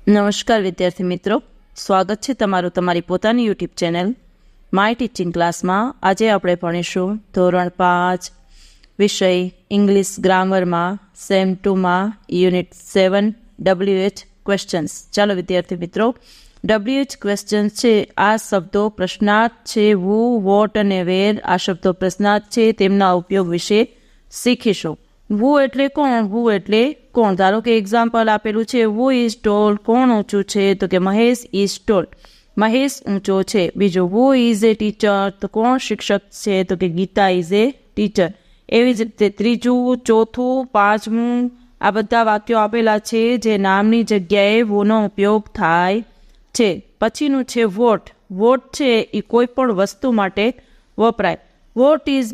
નમસ્કાર વિદ્યાર્થી મિત્રો, સ્વાગત છે તમારું તમારી પોતાની યુટ્યુબ ચેનલ માય ટીચિંગ ક્લાસમાં. આજે આપણે ભણીશું ધોરણ 5 વિષય ઇંગ્લિશ ગ્રામરમાં સેમ 2માં યુનિટ 7 WH ક્વેશ્ચન્સ. ચાલો વિદ્યાર્થી મિત્રો, WH ક્વેશ્ચન્સ છે આ શબ્દો પ્રશ્નાર્થ છે. વુ, વોટ અને વેર આ શબ્દો પ્રશ્નાર્થ છે, તેમના ઉપયોગ વિશે શીખીશું. વુ એટલે કોણ? વુ એટલે કોણ? ધારો કે એક્ઝામ્પલ આપેલું છે, વુ ઇઝ ટોલ, કોણ ઊંચું છે? તો કે મહેશ ઇઝ ટોલ, મહેશ ઊંચો છે. બીજું, વુ ઇઝ એ ટીચર, તો કોણ શિક્ષક છે? તો કે ગીતા ઇઝ એ ટીચર. એવી જ રીતે ત્રીજું, ચોથું, પાંચમું આ બધા વાક્યો આપેલા છે જે નામની જગ્યાએ વુનો ઉપયોગ થાય છે. પછીનું છે વોટ. વોટ છે એ કોઈ પણ વસ્તુ માટે વપરાય. What is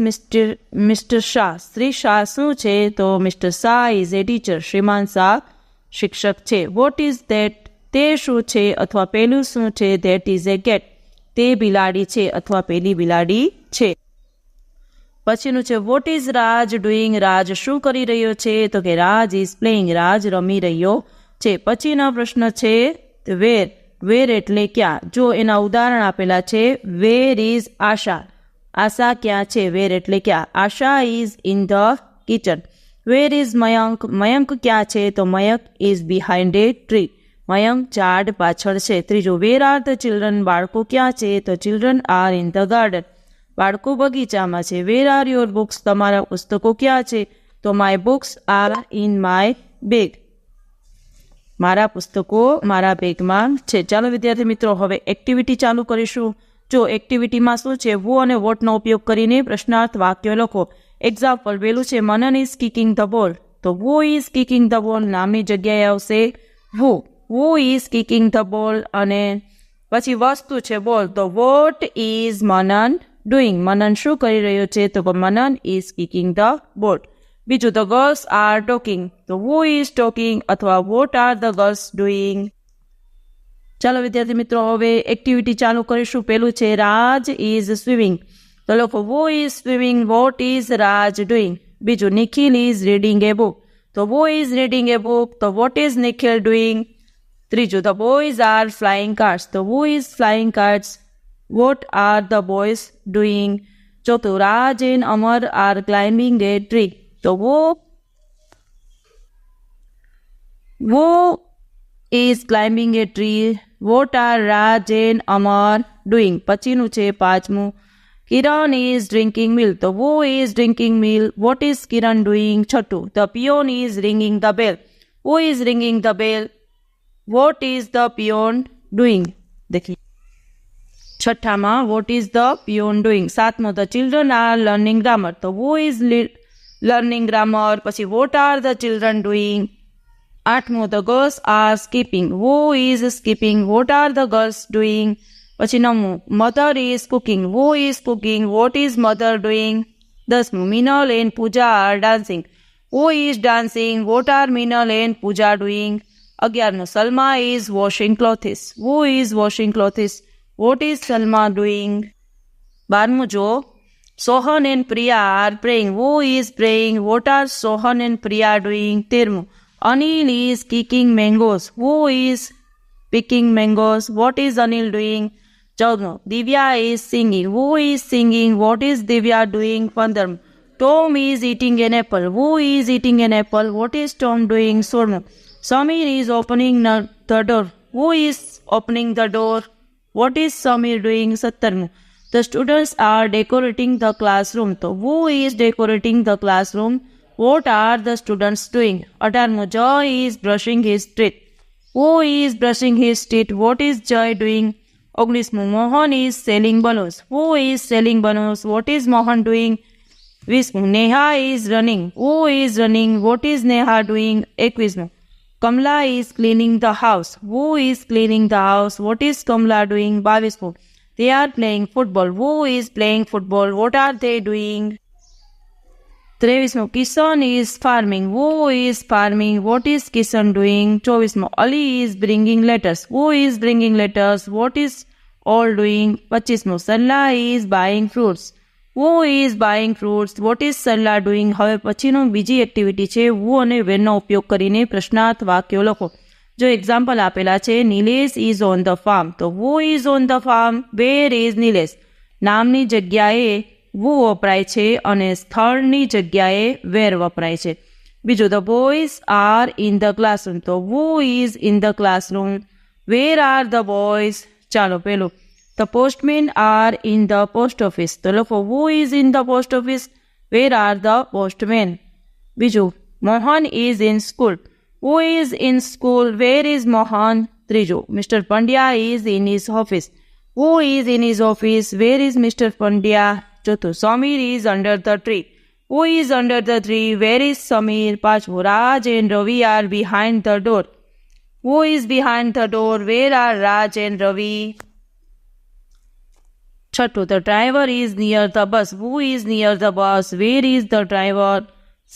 mister Shah, Shri Shah શું છે? તો mister Shah is a teacher, શ્રીમાન શાહ શિક્ષક છે. વોટ ઇઝ ધેટ, તે શું છે અથવા પેલું શું છે? ધેટ ઇઝ એ કેટ, તે બિલાડી છે અથવા પેલી બિલાડી છે. પછીનું છે વોટ ઇઝ રાજ ડુઈંગ, રાજ શું કરી રહ્યો છે? તો કે રાજ ઇઝ પ્લેઇંગ, રાજ રમી રહ્યો છે. પછીનો પ્રશ્ન છે વેર. વેર એટલે ક્યાં? જો એના ઉદાહરણ આપેલા છે, વેર ઇઝ આશા, આશા ક્યાં છે? વેર એટલે ક્યાં? Asha is in the kitchen. Where is Mayank, Mayank ક્યાં છે? તો Mayank is behind a tree, Mayank ઝાડ પાછળ છે. ત્રીજું, વેર આર ધ ચિલ્ડ્રન, બાળકો ક્યાં છે? તો children are in the garden, બાળકો બગીચામાં છે. વેર આર યોર બુક્સ, તમારા પુસ્તકો ક્યાં છે? તો my books are in my bag, મારા પુસ્તકો મારા બેગમાં છે. ચાલો વિદ્યાર્થી મિત્રો, હવે એક્ટિવિટી ચાલુ કરીશું. જો એક્ટિવિટીમાં શું છે, વુ અને વોટનો ઉપયોગ કરીને પ્રશ્નાર્થ વાક્યો લખો. એક્ઝામ્પલ પહેલું છે, મનન ઇઝ કિકિંગ ધ બોલ, તો વુ ઇઝ કિકિંગ ધ બોલ નામની જગ્યાએ આવશે વુ, વુ ઇઝ કિકિંગ ધ બોલ. અને પછી વસ્તુ છે બોલ, તો વોટ ઇઝ મનન ડુઈંગ, મનન શું કરી રહ્યો છે? તો મનન ઇઝ કિકિંગ ધ બોલ. બીજું, ધ ગર્લ્સ આર ટોકિંગ, તો વુ ઇઝ ટોકિંગ અથવા vote are the girls doing. ચાલો વિદ્યાર્થી મિત્રો, હવે એક્ટિવિટી ચાલુ કરીશું. પેલું છે રાજ ઇઝ સ્વિમિંગ, તો લખો who is swimming, what is Raj doing. બીજું, Nikhil is reading a book, તો who is reading a book, તો વોટ ઇઝ નિખિલ ડુઈંગ. ત્રીજું, the boys are flying cards, તો who is flying cards, what are the boys doing. ચોથું, Raj and Amar are climbing a tree, તો who is climbing a tree, what are Raj and Amar doing. પછીનું છે પાંચમું, Kiran is drinking milk, તો who is drinking milk, what is Kiran doing. છઠ્ઠું, the peon is ringing the bell, who is ringing the bell, what is the peon doing. દેખીએ છઠ્ઠામાં what is the peon doing. સાતમો, the children are learning grammar, તો who is learning grammar, પછી what are the children doing. આઠમો, the girls are skipping, who is skipping, what are the girls doing. પછી નવમું, mother is cooking, who is cooking, what is mother doing. દસમું, Minal and Pooja are dancing, who is dancing, what are Minal and Pooja doing. 11મું, Salma is washing clothes, who is washing clothes, what is Salma doing. 12મું જો, Sohan and Priya are praying, who is praying, what are Sohan and Priya doing. 13મું, Anil is kicking mangoes, who is picking mangoes, what is Anil doing. 14, Divya is singing, who is singing, what is Divya doing. 15, Tom is eating an apple, who is eating an apple, what is Tom doing. 16, Samir is opening the door, who is opening the door, what is Samir doing. 17, the students are decorating the classroom, so who is decorating the classroom, what are the students doing. 18, Joy is brushing his teeth, who is brushing his teeth, what is Joy doing. 19, Mohan is selling balloons, who is selling balloons, what is Mohan doing. 20, Neha is running, who is running, what is Neha doing. 21, Kamla is cleaning the house, who is cleaning the house, what is Kamla doing. 22, they are playing football, who is playing football, what are they doing. 23, Kisan is farming, who is farming, what is Kisan doing. 24, Ali is bringing letters, who is bringing letters, what is all doing. 25, Sarla is buying fruits, who is buying fruits, what is Sarla doing. હવે પછીનો બીજી activity છે, વુ અને વેરનો ઉપયોગ કરીને પ્રશ્નાર્થ વાક્યો લખો. જો એક્ઝામ્પલ આપેલા છે, Nilesh is on the farm, તો who is on the farm, where is Nilesh. નામની જગ્યાએ હુ વપરાય છે અને સ્થળની જગ્યાએ વેર વપરાય છે. બીજું, the boys are in the classroom, તો who is in the classroom, where are the boys. ચાલો પેલું, the postman are in the post office, તો લખો who is in the post office, where are the postman. બીજું, Mohan is in school, who is in school, where is Mohan. ત્રીજું, mister Pandya is in his office, who is in his office, where is mister Pandya. ચોથું, Sameer is under the tree, who is under the tree, where is Sameer. પાંચમું, Raj and Ravi are behind the door, who is behind the door, where are Raj and Ravi. છઠ્ઠું, the driver is near the bus, who is near the bus, where is the driver.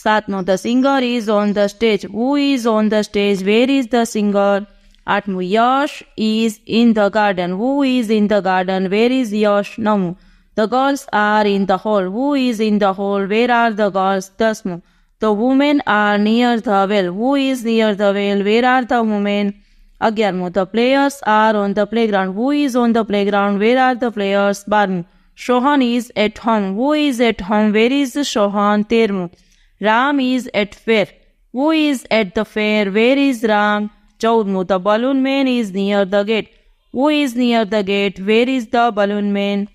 સાતમું, the singer is on the stage, who is on the stage, where is the singer. આઠમું, Yash is in the garden, who is in the garden, where is Yash. નવમું, the girls are in the hall, who is in the hall, where are the girls. દસમું, the women are near the well, who is near the well, where are the women. 11મું, the players are on the playground, who is on the playground, where are the players. 12મું, Sohan is at home, who is at home, where is Sohan. 13મું, Ram is at fair, who is at the fair, where is Ram. 14મું, the balloon man is near the gate, who is near the gate, where is the balloon man.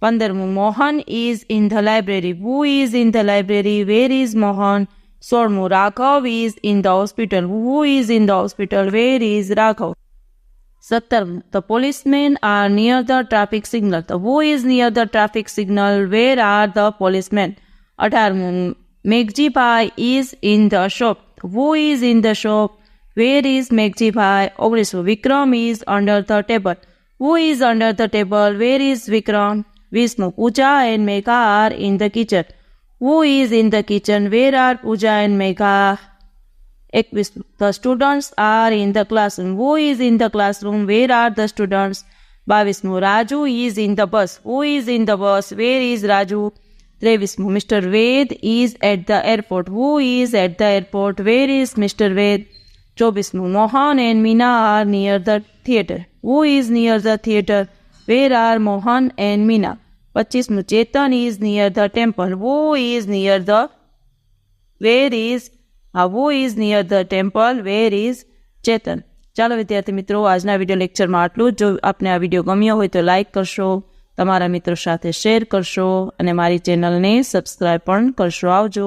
15મું, Mohan is in the library, who is in the library, where is Mohan. 16મું, Raghav is in the hospital, who is in the hospital, where is Raghav. 17મું, the policemen are near the traffic signal, who is near the traffic signal, where are the policemen. 18મું, Megjibai is in the shop, who is in the shop, where is Megjibai. 19મું, Vikram is under the table, who is under the table, where is Vikram. 20મું, Pooja and Megha are in the kitchen, who is in the kitchen, where are Pooja and Megha. 21મું, the students are in the classroom, who is in the classroom, where are the students. 22મું, Raju is in the bus, who is in the bus, where is Raju. 23મું, Mr. Ved is at the airport, who is at the airport, where is Mr. Ved. 24મું, Mohan and Meena are near the theatre, who is near the theatre, where are Mohan and Meena. 25મું, Chetan is near the temple, who is near the, where is, who is near the temple, where is Chetan. ચાલો વિદ્યાર્થી મિત્રો, આજના video લેક્ચરમાં આટલું. જો આપને આ video ગમ્યો હોય તો લાઇક કરશો, તમારા મિત્રો સાથે શેર કરશો અને મારી ચેનલને સબસ્ક્રાઈબ પણ કરશો. આવજો.